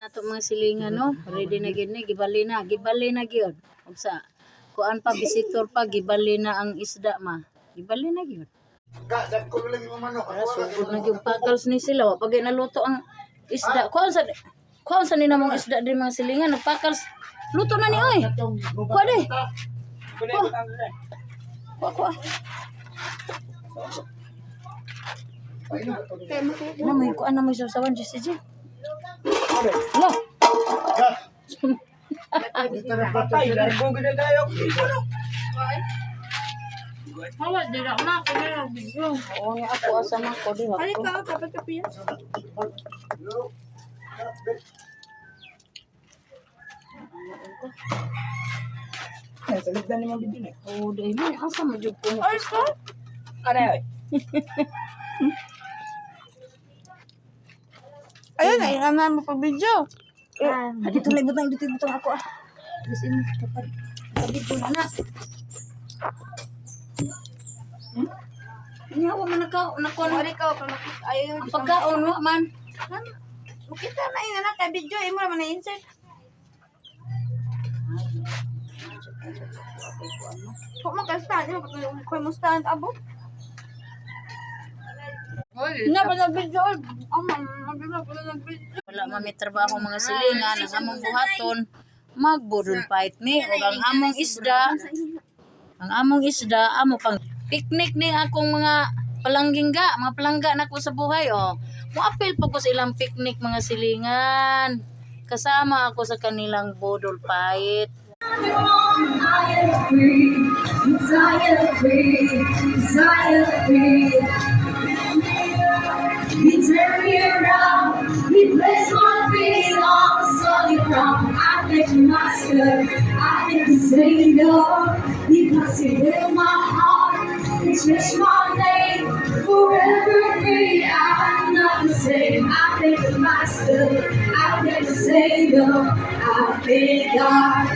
Ato mga silingan no, ready na gid ni, gibali na gyud. Ug sa kuan pa visitor pa gibali na ang isda ma. Gibali na gyud. Para sugod na gyud pakals ni sila wa pagay naluto ang isda. Kuan sa ni namong isda din mga silingan nagpakals. Luto na ni oy. Kuha di. Kuha. Namoy kuan namoy sasawan si CJ. Lo. Hawas din ako na ako na video. Oo nga ako asama ko di ako. Ay ka kapag kapiya. Ay, salit na naman video na. Oo, dahil mo asa mo jud ko. Ay ka? Aray! Ayun ay anan mo pa video. Dito libutang ako ah. Gusto mo kapag dito na na. Niya wa man nakon. Wari ka pa ayo Ang pagkaon wa man. Kita na yun anak kay video imo man na insert. Kung magka-stand, kung mo stand abo. Na pa nag-video. Wala man may trabaho mga silingan ang among buhaton magbudol fight ni ug ang among isda amo pang picnic ni akong mga palangga nako sa buhay oh. Moapil pa ko sa ilang picnic mga silingan. Kasama ako sa kanilang budol fight. He turned me around, he placed my feet on the solid ground. I thank you, Master, I thank you, Savior, because he healed my heart, he changed my name, forever free. I'm not the same. I thank you, Master, I thank you, Savior, I thank God.